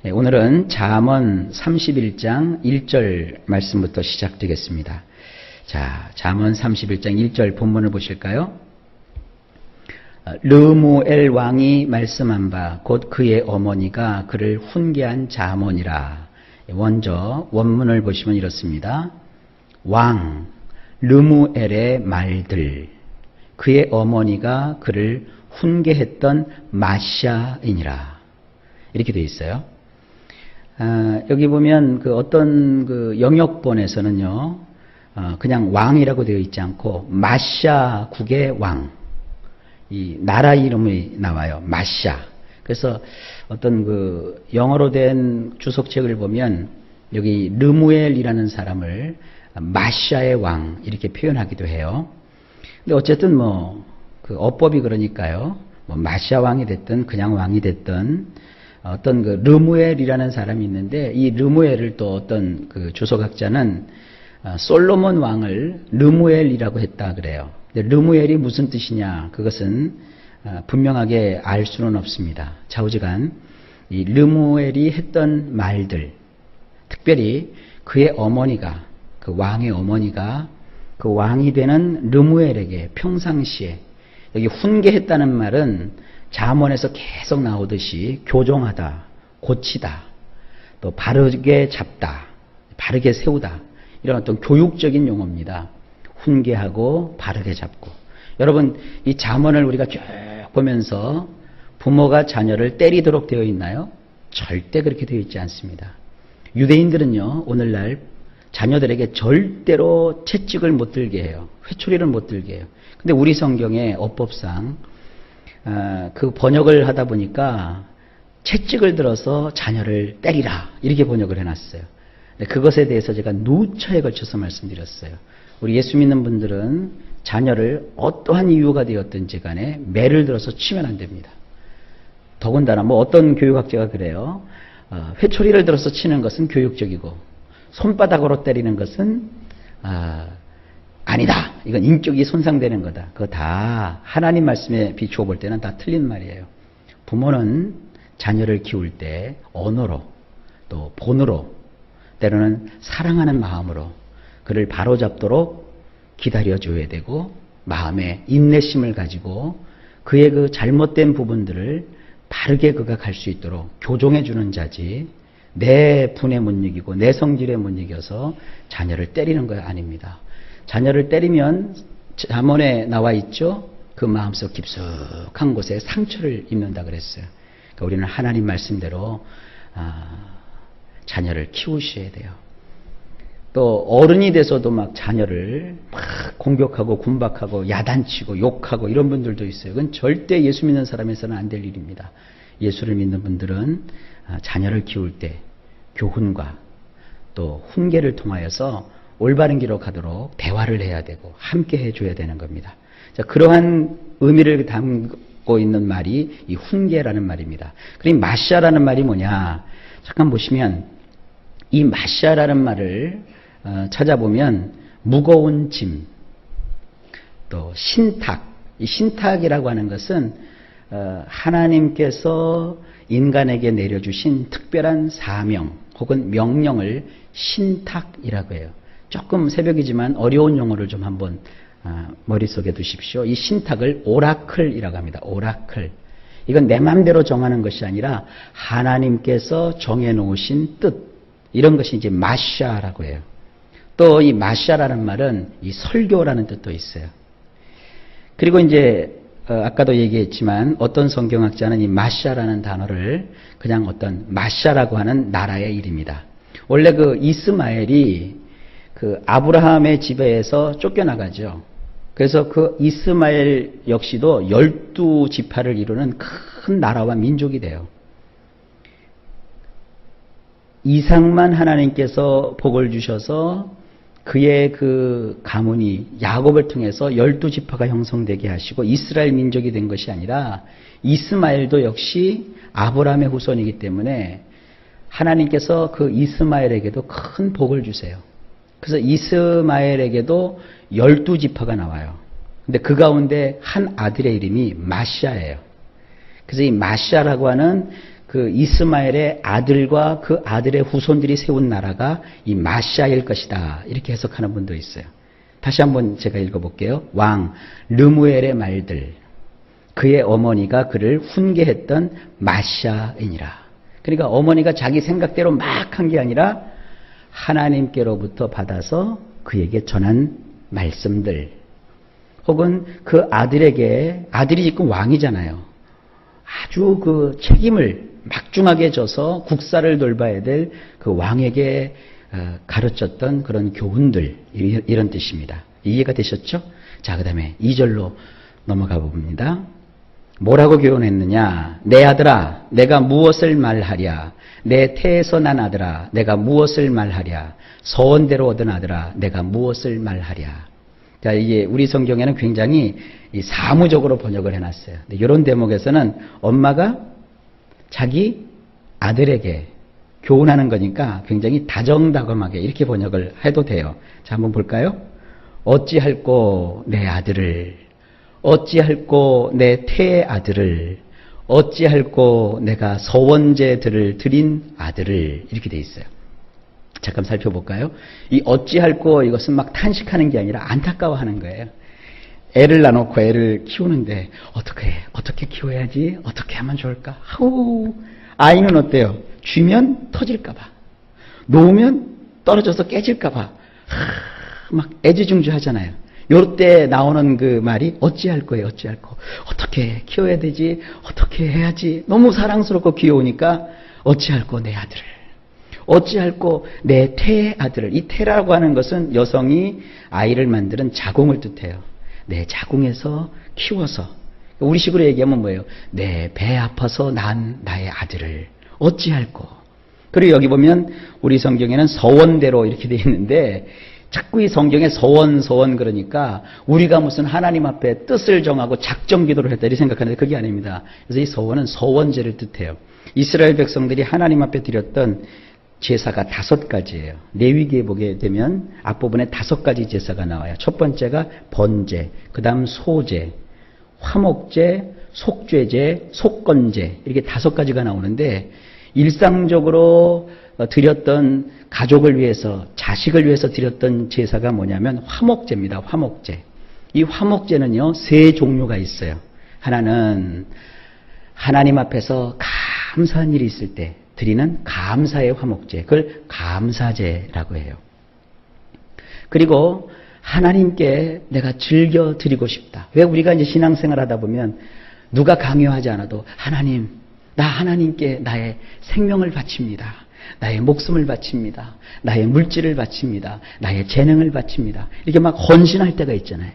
오늘은 잠언 31장 1절 말씀부터 시작되겠습니다. 자, 잠언 31장 1절 본문을 보실까요? 르무엘 왕이 말씀한 바 곧 그의 어머니가 그를 훈계한 잠언이라. 먼저 원문을 보시면 이렇습니다. 왕 르무엘의 말들, 그의 어머니가 그를 훈계했던 마샤이니라. 이렇게 되어 있어요. 여기 보면 어떤 영역본에서는요, 그냥 왕이라고 되어 있지 않고 마샤 국의 왕, 이 나라 이름이 나와요. 마샤. 그래서 어떤 영어로 된 주석책을 보면 여기 르무엘이라는 사람을 마샤의 왕 이렇게 표현하기도 해요. 근데 어쨌든 어법이 그러니까요. 마샤 왕이 됐든 그냥 왕이 됐든 어떤 르무엘이라는 사람이 있는데, 이 르무엘을 또 어떤 주석학자는 솔로몬 왕을 르무엘이라고 했다 그래요. 근데 르무엘이 무슨 뜻이냐, 그것은 분명하게 알 수는 없습니다. 좌우지간 이 르무엘이 했던 말들, 특별히 그의 어머니가, 그 왕의 어머니가 그 왕이 되는 르무엘에게 평상시에, 여기 훈계했다는 말은 잠언에서 계속 나오듯이 교정하다, 고치다, 또 바르게 잡다, 바르게 세우다, 이런 어떤 교육적인 용어입니다. 훈계하고 바르게 잡고. 여러분, 이 잠언을 우리가 쭉 보면서 부모가 자녀를 때리도록 되어 있나요? 절대 그렇게 되어 있지 않습니다. 유대인들은요, 오늘날 자녀들에게 절대로 채찍을 못 들게 해요. 회초리를 못 들게 해요. 근데 우리 성경의 어법상 그 번역을 하다 보니까 채찍을 들어서 자녀를 때리라, 이렇게 번역을 해놨어요. 그것에 대해서 제가 누차에 걸쳐서 말씀드렸어요. 우리 예수 믿는 분들은 자녀를 어떠한 이유가 되었든지 간에 매를 들어서 치면 안 됩니다. 더군다나 어떤 교육학자가 그래요. 회초리를 들어서 치는 것은 교육적이고 손바닥으로 때리는 것은 아니다. 이건 인격이 손상되는 거다. 그거 다 하나님 말씀에 비추어 볼 때는 다 틀린 말이에요. 부모는 자녀를 키울 때 언어로, 또 본으로, 때로는 사랑하는 마음으로 그를 바로잡도록 기다려줘야 되고, 마음에 인내심을 가지고 그의 그 잘못된 부분들을 바르게 그가 갈 수 있도록 교정해 주는 자지, 내 분에 못 이기고 내 성질에 못 이겨서 자녀를 때리는 거 아닙니다. 자녀를 때리면 잠언에 나와 있죠. 그 마음속 깊숙한 곳에 상처를 입는다 그랬어요. 그러니까 우리는 하나님 말씀대로 자녀를 키우셔야 돼요. 또 어른이 돼서도 자녀를 공격하고 군박하고 야단치고 욕하고 이런 분들도 있어요. 그건 절대 예수 믿는 사람에서는 안 될 일입니다. 예수를 믿는 분들은 자녀를 키울 때 교훈과 또 훈계를 통하여서 올바른 길로 가도록 대화를 해야 되고 함께 해줘야 되는 겁니다. 자, 그러한 의미를 담고 있는 말이 이 훈계라는 말입니다. 그럼 마샤라는 말이 뭐냐? 잠깐 보시면 이 마샤라는 말을 찾아보면 무거운 짐, 또 신탁. 이 신탁이라고 하는 것은 하나님께서 인간에게 내려주신 특별한 사명 혹은 명령을 신탁이라고 해요. 조금 새벽이지만 어려운 용어를 좀 한번 머릿속에 두십시오. 이 신탁을 오라클이라고 합니다. 오라클. 이건 내 마음대로 정하는 것이 아니라 하나님께서 정해놓으신 뜻, 이런 것이 이제 마샤라고 해요. 또 이 마샤라는 말은 이 설교라는 뜻도 있어요. 그리고 이제 아까도 얘기했지만 어떤 성경학자는 이 마샤라는 단어를 그냥 어떤 마샤라고 하는 나라의 이름이다. 원래 이스마엘이 아브라함의 집에서 쫓겨나가죠. 그래서 이스마엘 역시도 12지파를 이루는 큰 나라와 민족이 돼요. 이삭만 하나님께서 복을 주셔서 그의 가문이 야곱을 통해서 12지파가 형성되게 하시고 이스라엘 민족이 된 것이 아니라, 이스마엘도 역시 아브라함의 후손이기 때문에 하나님께서 이스마엘에게도 큰 복을 주세요. 그래서 이스마엘에게도 12지파가 나와요. 근데 그 가운데 한 아들의 이름이 마샤예요. 그래서 이 마샤라고 하는 그 이스마엘의 아들과 그 아들의 후손들이 세운 나라가 이 마샤일 것이다. 이렇게 해석하는 분도 있어요. 다시 한번 제가 읽어볼게요. 왕 르무엘의 말들, 그의 어머니가 그를 훈계했던 마샤이니라. 그러니까 어머니가 자기 생각대로 막 한 게 아니라 하나님께로부터 받아서 그에게 전한 말씀들, 혹은 그 아들에게, 아들이 지금 왕이잖아요. 아주 그 책임을 막중하게 져서 국사를 돌봐야 될 그 왕에게 가르쳤던 그런 교훈들, 이런 뜻입니다. 이해가 되셨죠? 자, 그 다음에 2절로 넘어가 봅니다. 뭐라고 교훈했느냐? 내 아들아, 내가 무엇을 말하랴? 내 태에서 난 아들아, 내가 무엇을 말하랴? 서원대로 얻은 아들아, 내가 무엇을 말하랴? 자, 이게 우리 성경에는 굉장히 사무적으로 번역을 해놨어요. 이런 대목에서는 엄마가 자기 아들에게 교훈하는 거니까 굉장히 다정다감하게 이렇게 번역을 해도 돼요. 자, 한번 볼까요? 어찌할꼬 내 아들을, 어찌할꼬 내 태의 아들을, 어찌할꼬 내가 서원제들을 드린 아들을, 이렇게 돼 있어요. 잠깐 살펴볼까요? 이 어찌할꼬, 이것은 막 탄식하는 게 아니라 안타까워하는 거예요. 애를 낳아놓고 애를 키우는데 어떻게 키워야지? 어떻게 하면 좋을까? 아우, 아이는 어때요? 쥐면 터질까봐, 놓으면 떨어져서 깨질까봐 막 애지중지 하잖아요. 요럴 때 나오는 그 말이 어찌할 거예요, 어찌할 거. 어떻게 키워야 되지? 어떻게 해야지? 너무 사랑스럽고 귀여우니까 어찌할 거 내 아들을, 어찌할 거 내 태의 아들을. 이 태라고 하는 것은 여성이 아이를 만드는 자궁을 뜻해요. 내 자궁에서 키워서, 우리식으로 얘기하면 뭐예요? 내 배 아파서 난 나의 아들을 어찌할 거. 그리고 여기 보면 우리 성경에는 서원대로 이렇게 되어 있는데, 자꾸 이 성경에 서원 그러니까 우리가 무슨 하나님 앞에 뜻을 정하고 작정 기도를 했다 이렇게 생각하는데 그게 아닙니다. 그래서 이 서원은 서원제를 뜻해요. 이스라엘 백성들이 하나님 앞에 드렸던 제사가 5가지예요. 레위기에 보게 되면 앞부분에 5가지 제사가 나와요. 첫 번째가 번제, 그 다음 소제, 화목제, 속죄제, 속건제, 이렇게 5가지가 나오는데, 일상적으로 드렸던 가족을 위해서, 자식을 위해서 드렸던 제사가 뭐냐면 화목제입니다. 화목제. 이 화목제는요 3종류가 있어요. 하나는 하나님 앞에서 감사한 일이 있을 때 드리는 감사의 화목제, 그걸 감사제라고 해요. 그리고 하나님께 내가 즐겨 드리고 싶다. 왜 우리가 이제 신앙생활 하다 보면 누가 강요하지 않아도 하나님, 나 하나님께 나의 생명을 바칩니다. 나의 목숨을 바칩니다. 나의 물질을 바칩니다. 나의 재능을 바칩니다. 이렇게 막 헌신할 때가 있잖아요.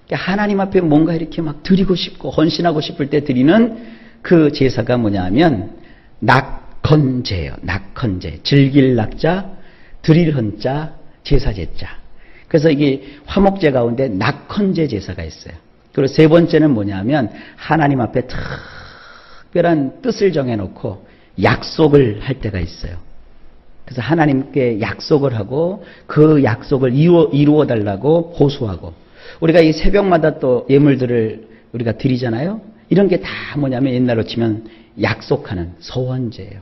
그러니까 하나님 앞에 뭔가 이렇게 막 드리고 싶고 헌신하고 싶을 때 드리는 그 제사가 뭐냐면 낙헌제예요. 낙헌제. 즐길 낙자, 드릴 헌자, 제사제자. 그래서 이게 화목제 가운데 낙헌제 제사가 있어요. 그리고 3번째는 뭐냐면 하나님 앞에 특별한 뜻을 정해놓고 약속을 할 때가 있어요. 그래서 하나님께 약속을 하고 그 약속을 이루어 달라고 호소하고, 우리가 이 새벽마다 또 예물들을 우리가 드리잖아요. 이런 게 다 뭐냐면 옛날로 치면 약속하는 서원제예요.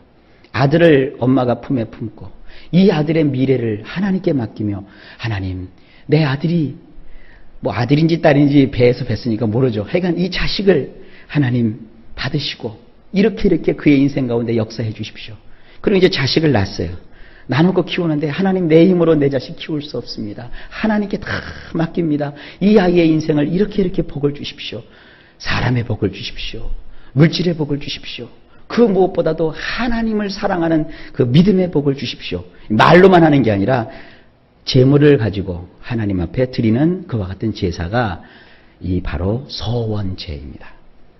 아들을 엄마가 품에 품고 이 아들의 미래를 하나님께 맡기며, 하나님, 내 아들이 뭐 아들인지 딸인지 배에서 뵀으니까 모르죠. 하여간 이 자식을 하나님 받으시고 이렇게 그의 인생 가운데 역사해 주십시오. 그리고 이제 자식을 낳았어요. 나누고 키우는데 하나님, 내 힘으로 내 자식 키울 수 없습니다. 하나님께 다 맡깁니다. 이 아이의 인생을 이렇게 복을 주십시오. 사람의 복을 주십시오. 물질의 복을 주십시오. 그 무엇보다도 하나님을 사랑하는 그 믿음의 복을 주십시오. 말로만 하는 게 아니라 재물을 가지고 하나님 앞에 드리는 그와 같은 제사가 이 바로 서원제입니다.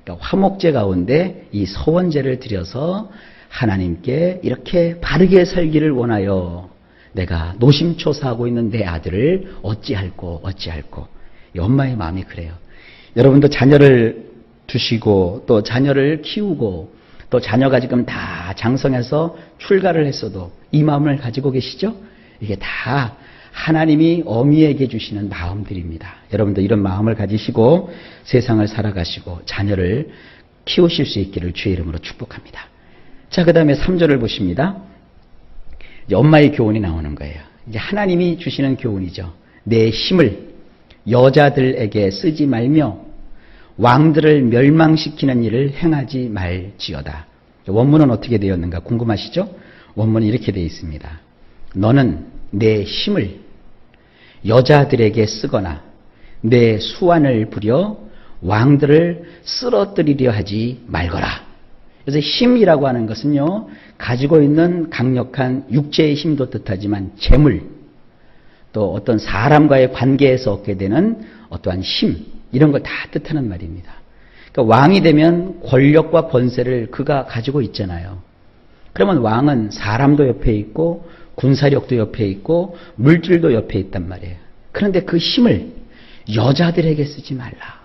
그러니까 화목제 가운데 이 서원제를 드려서 하나님께 이렇게 바르게 살기를 원하여 내가 노심초사하고 있는 내 아들을 어찌할꼬. 이 엄마의 마음이 그래요. 여러분도 자녀를 두시고 또 자녀를 키우고 또 자녀가 지금 다 장성해서 출가를 했어도 이 마음을 가지고 계시죠? 이게 다 하나님이 어미에게 주시는 마음들입니다. 여러분도 이런 마음을 가지시고 세상을 살아가시고 자녀를 키우실 수 있기를 주의 이름으로 축복합니다. 자, 그 다음에 3절을 보십니다. 이제 엄마의 교훈이 나오는 거예요. 이제 하나님이 주시는 교훈이죠. 내 힘을 여자들에게 쓰지 말며 왕들을 멸망시키는 일을 행하지 말지어다. 원문은 어떻게 되었는가 궁금하시죠? 원문은 이렇게 되어 있습니다. 너는 내 힘을 여자들에게 쓰거나 내 수완을 부려 왕들을 쓰러뜨리려 하지 말거라. 그래서 힘이라고 하는 것은요, 가지고 있는 강력한 육체의 힘도 뜻하지만 재물, 또 어떤 사람과의 관계에서 얻게 되는 어떠한 힘, 이런 걸 다 뜻하는 말입니다. 그러니까 왕이 되면 권력과 권세를 그가 가지고 있잖아요. 그러면 왕은 사람도 옆에 있고 군사력도 옆에 있고 물질도 옆에 있단 말이에요. 그런데 그 힘을 여자들에게 쓰지 말라.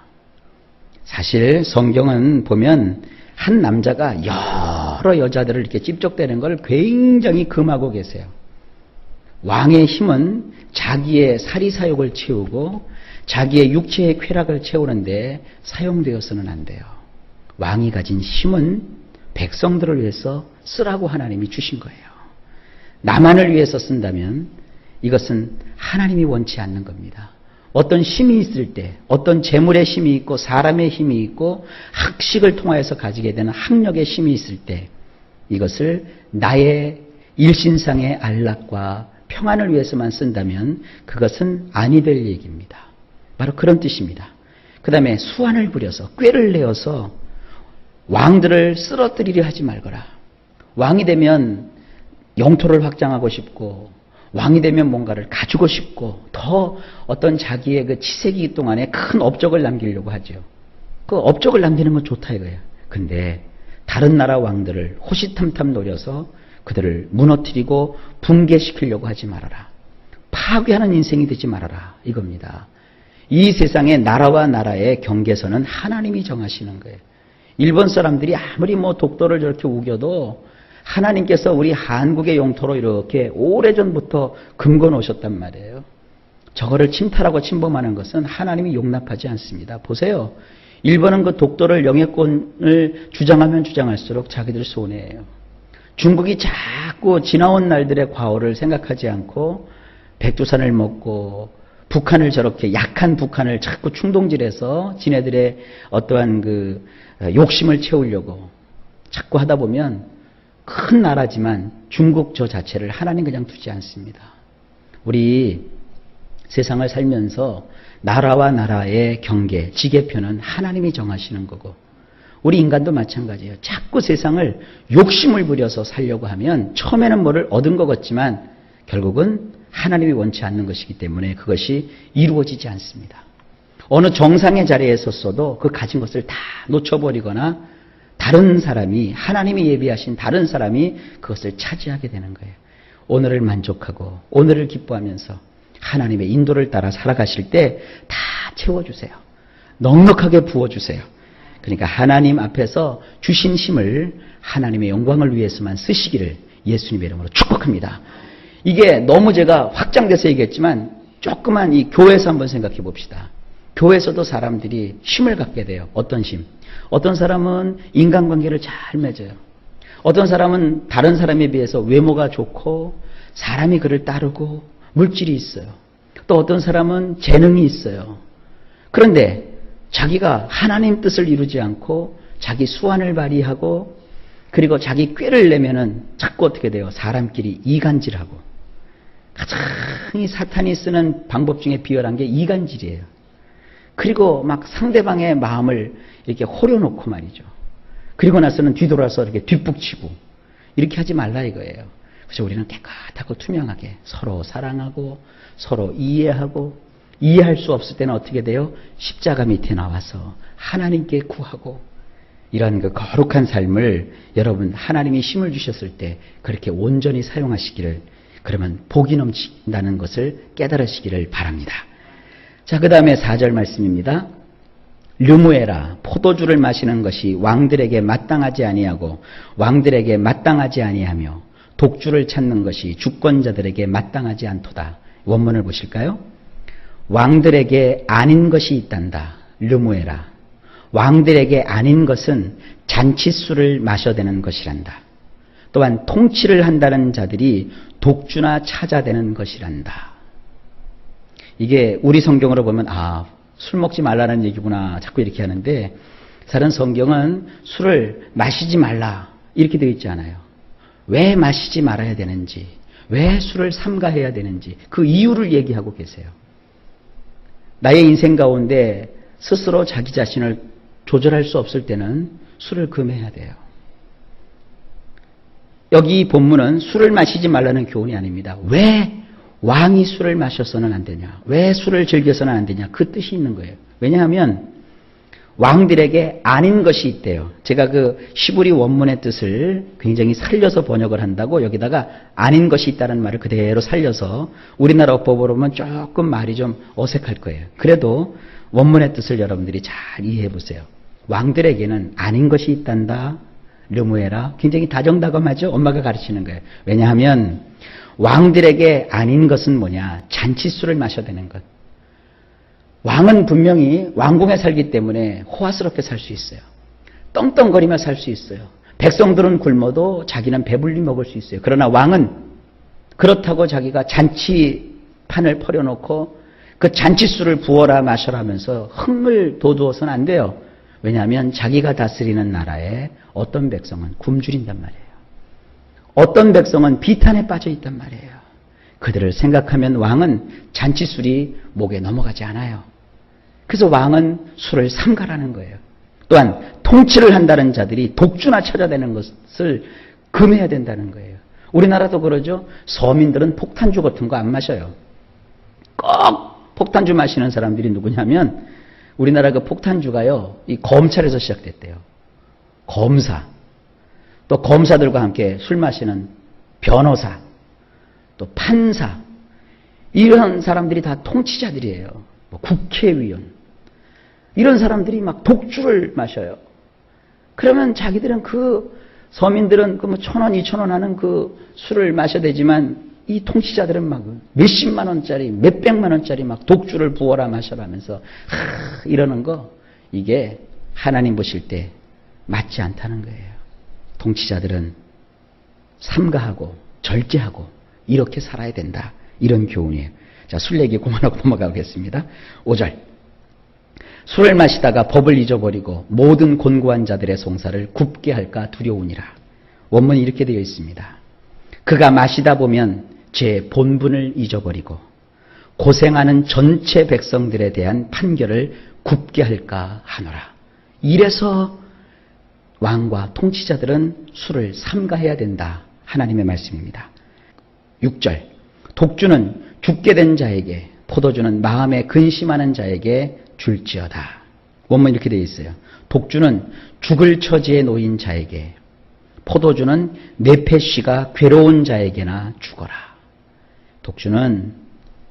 사실 성경은 보면 한 남자가 여러 여자들을 이렇게 찝적대는 걸 굉장히 금하고 계세요. 왕의 힘은 자기의 사리사욕을 채우고 자기의 육체의 쾌락을 채우는데 사용되어서는 안 돼요. 왕이 가진 힘은 백성들을 위해서 쓰라고 하나님이 주신 거예요. 나만을 위해서 쓴다면 이것은 하나님이 원치 않는 겁니다. 어떤 힘이 있을 때, 어떤 재물의 힘이 있고 사람의 힘이 있고 학식을 통하여서 가지게 되는 학력의 힘이 있을 때 이것을 나의 일신상의 안락과 평안을 위해서만 쓴다면 그것은 아니 될 얘기입니다. 바로 그런 뜻입니다. 그 다음에 수완을 부려서 꾀를 내어서 왕들을 쓰러뜨리려 하지 말거라. 왕이 되면 영토를 확장하고 싶고 왕이 되면 뭔가를 가지고 싶고 더 어떤 자기의 그 치세기 동안에 큰 업적을 남기려고 하죠. 그 업적을 남기는 건 좋다 이거예요. 근데 다른 나라 왕들을 호시탐탐 노려서 그들을 무너뜨리고 붕괴시키려고 하지 말아라. 파괴하는 인생이 되지 말아라 이겁니다. 이 세상의 나라와 나라의 경계선은 하나님이 정하시는 거예요. 일본 사람들이 아무리 뭐 독도를 저렇게 우겨도 하나님께서 우리 한국의 영토로 이렇게 오래전부터 금거 놓으셨단 말이에요. 저거를 침탈하고 침범하는 것은 하나님이 용납하지 않습니다. 보세요. 일본은 그 독도를 영해권을 주장하면 주장할수록 자기들 손해예요. 중국이 자꾸 지나온 날들의 과오를 생각하지 않고 백두산을 먹고 북한을 저렇게 약한 북한을 자꾸 충동질해서 지네들의 어떠한 그 욕심을 채우려고 자꾸 하다 보면 큰 나라지만 중국 저 자체를 하나님 그냥 두지 않습니다. 우리 세상을 살면서 나라와 나라의 경계, 지계표는 하나님이 정하시는 거고 우리 인간도 마찬가지예요. 자꾸 세상을 욕심을 부려서 살려고 하면 처음에는 뭐를 얻은 것 같지만 결국은 하나님이 원치 않는 것이기 때문에 그것이 이루어지지 않습니다. 어느 정상의 자리에 섰어도 그 가진 것을 다 놓쳐버리거나 다른 사람이 하나님이 예비하신 다른 사람이 그것을 차지하게 되는 거예요. 오늘을 만족하고 오늘을 기뻐하면서 하나님의 인도를 따라 살아가실 때 다 채워주세요. 넉넉하게 부어주세요. 그러니까 하나님 앞에서 주신 힘을 하나님의 영광을 위해서만 쓰시기를 예수님의 이름으로 축복합니다. 이게 너무 제가 확장돼서 얘기했지만 조그만 이 교회에서 한번 생각해 봅시다. 교회에서도 사람들이 힘을 갖게 돼요. 어떤 힘? 어떤 사람은 인간관계를 잘 맺어요. 어떤 사람은 다른 사람에 비해서 외모가 좋고 사람이 그를 따르고 물질이 있어요. 또 어떤 사람은 재능이 있어요. 그런데 자기가 하나님 뜻을 이루지 않고 자기 수완을 발휘하고 그리고 자기 꾀를 내면은 자꾸 어떻게 돼요? 사람끼리 이간질하고 가장 이 사탄이 쓰는 방법 중에 비열한 게 이간질이에요. 그리고 막 상대방의 마음을 이렇게 호려놓고 말이죠. 그리고 나서는 뒤돌아서 이렇게 뒷북치고 이렇게 하지 말라 이거예요. 그래서 우리는 깨끗하고 투명하게 서로 사랑하고 서로 이해하고 이해할 수 없을 때는 어떻게 돼요? 십자가 밑에 나와서 하나님께 구하고 이런 그 거룩한 삶을 여러분 하나님이 힘을 주셨을 때 그렇게 온전히 사용하시기를 그러면 복이 넘친다는 것을 깨달으시기를 바랍니다. 자, 그 다음에 4절 말씀입니다. 르무에라 포도주를 마시는 것이 왕들에게 마땅하지 아니하고 왕들에게 마땅하지 아니하며 독주를 찾는 것이 주권자들에게 마땅하지 않도다. 원문을 보실까요? 왕들에게 아닌 것이 있단다. 르무에라. 왕들에게 아닌 것은 잔치술을 마셔대는 것이란다. 또한 통치를 한다는 자들이 독주나 찾아대는 것이란다. 이게 우리 성경으로 보면 술 먹지 말라는 얘기구나 자꾸 이렇게 하는데, 다른 성경은 술을 마시지 말라 이렇게 되어 있지 않아요. 왜 마시지 말아야 되는지, 왜 술을 삼가해야 되는지 그 이유를 얘기하고 계세요. 나의 인생 가운데 스스로 자기 자신을 조절할 수 없을 때는 술을 금해야 돼요. 여기 본문은 술을 마시지 말라는 교훈이 아닙니다. 왜 왕이 술을 마셔서는 안 되냐, 왜 술을 즐겨서는 안 되냐, 그 뜻이 있는 거예요. 왜냐하면 왕들에게 아닌 것이 있대요. 제가 그 시브리 원문의 뜻을 굉장히 살려서 번역을 한다고 여기다가 아닌 것이 있다는 말을 그대로 살려서 우리나라 어법으로 보면 조금 말이 좀 어색할 거예요. 그래도 원문의 뜻을 여러분들이 잘 이해해 보세요. 왕들에게는 아닌 것이 있단다. 르무에라. 굉장히 다정다감하죠. 엄마가 가르치는 거예요. 왜냐하면 왕들에게 아닌 것은 뭐냐, 잔치술을 마셔야 되는 것. 왕은 분명히 왕궁에 살기 때문에 호화스럽게 살 수 있어요. 떵떵거리며 살 수 있어요. 백성들은 굶어도 자기는 배불리 먹을 수 있어요. 그러나 왕은 그렇다고 자기가 잔치판을 퍼려놓고 그 잔치술을 부어라 마셔라 하면서 흥을 돋우어서는 안 돼요. 왜냐하면 자기가 다스리는 나라에 어떤 백성은 굶주린단 말이에요. 어떤 백성은 비탄에 빠져 있단 말이에요. 그들을 생각하면 왕은 잔치술이 목에 넘어가지 않아요. 그래서 왕은 술을 삼가라는 거예요. 또한 통치를 한다는 자들이 독주나 찾아대는 것을 금해야 된다는 거예요. 우리나라도 그러죠. 서민들은 폭탄주 같은 거 안 마셔요. 꼭 폭탄주 마시는 사람들이 누구냐면, 우리나라 그 폭탄주가요, 이 검찰에서 시작됐대요. 검사, 또 검사들과 함께 술 마시는 변호사, 또 판사, 이런 사람들이 다 통치자들이에요. 뭐 국회의원, 이런 사람들이 막 독주를 마셔요. 그러면 자기들은 서민들은 그 뭐 1,000원, 2,000원 하는 그 술을 마셔야 되지만, 이 통치자들은 막 몇십만 원짜리, 몇백만 원짜리 막 독주를 부어라 마셔라 하면서 이러는 거, 이게 하나님 보실 때 맞지 않다는 거예요. 통치자들은 삼가하고 절제하고 이렇게 살아야 된다. 이런 교훈이에요. 자, 술 얘기 그만하고 넘어가겠습니다. 5절. 술을 마시다가 법을 잊어버리고 모든 곤고한 자들의 송사를 굽게 할까 두려우니라. 원문이 이렇게 되어 있습니다. 그가 마시다 보면 제 본분을 잊어버리고 고생하는 전체 백성들에 대한 판결을 굽게 할까 하노라. 이래서 왕과 통치자들은 술을 삼가해야 된다. 하나님의 말씀입니다. 6절. 독주는 죽게 된 자에게, 포도주는 마음에 근심하는 자에게 줄지어다. 원문 이렇게 되어 있어요. 독주는 죽을 처지에 놓인 자에게, 포도주는 네페시가 괴로운 자에게나 주거라. 독주는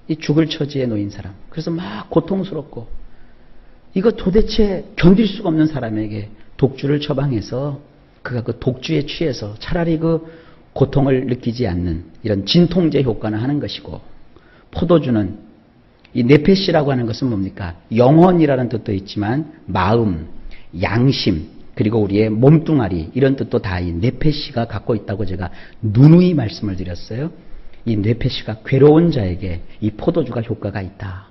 이 죽을 처지에 놓인 사람, 그래서 막 고통스럽고 이거 도대체 견딜 수가 없는 사람에게 독주를 처방해서 그가 그 독주에 취해서 차라리 그 고통을 느끼지 않는 이런 진통제 효과는 하는 것이고, 포도주는 이 네페시라고 하는 것은 뭡니까? 영혼이라는 뜻도 있지만 마음, 양심, 그리고 우리의 몸뚱아리, 이런 뜻도 다 이 네페시가 갖고 있다고 제가 누누이 말씀을 드렸어요. 이 네페시가 괴로운 자에게 이 포도주가 효과가 있다.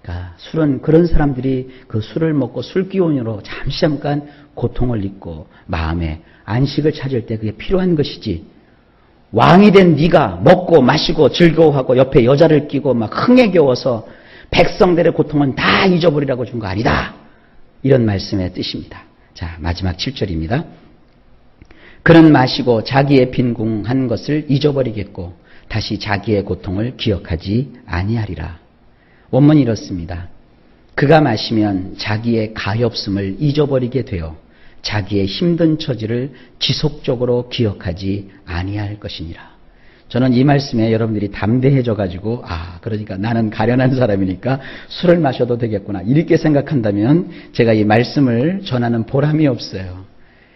그러니까 술은 그런 사람들이 그 술을 먹고 술기운으로 잠깐 고통을 잊고 마음에 안식을 찾을 때 그게 필요한 것이지, 왕이 된 네가 먹고 마시고 즐거워하고 옆에 여자를 끼고 막 흥에 겨워서 백성들의 고통은 다 잊어버리라고 준 거 아니다. 이런 말씀의 뜻입니다. 자, 마지막 7절입니다. 그는 마시고 자기의 빈궁한 것을 잊어버리겠고 다시 자기의 고통을 기억하지 아니하리라. 원문이 이렇습니다. 그가 마시면 자기의 가엾음을 잊어버리게 되어 자기의 힘든 처지를 지속적으로 기억하지 아니할 것이니라. 저는 이 말씀에 여러분들이 담대해져 가지고 그러니까 나는 가련한 사람이니까 술을 마셔도 되겠구나 이렇게 생각한다면 제가 이 말씀을 전하는 보람이 없어요.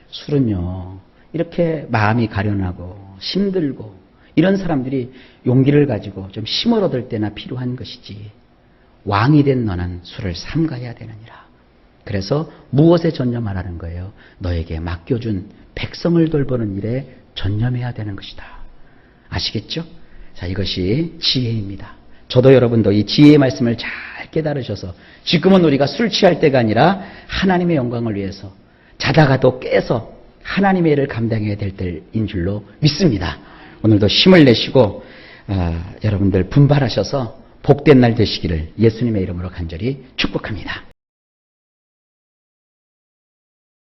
술은요, 이렇게 마음이 가련하고 힘들고 이런 사람들이 용기를 가지고 좀 힘을 얻을 때나 필요한 것이지, 왕이 된 너는 술을 삼가야 되느니라. 그래서 무엇에 전념하라는 거예요? 너에게 맡겨준 백성을 돌보는 일에 전념해야 되는 것이다. 아시겠죠? 자, 이것이 지혜입니다. 저도 여러분도 이 지혜의 말씀을 잘 깨달으셔서 지금은 우리가 술 취할 때가 아니라 하나님의 영광을 위해서 자다가도 깨서 하나님의 일을 감당해야 될 때인 줄로 믿습니다. 오늘도 힘을 내시고 여러분들 분발하셔서 복된 날 되시기를 예수님의 이름으로 간절히 축복합니다.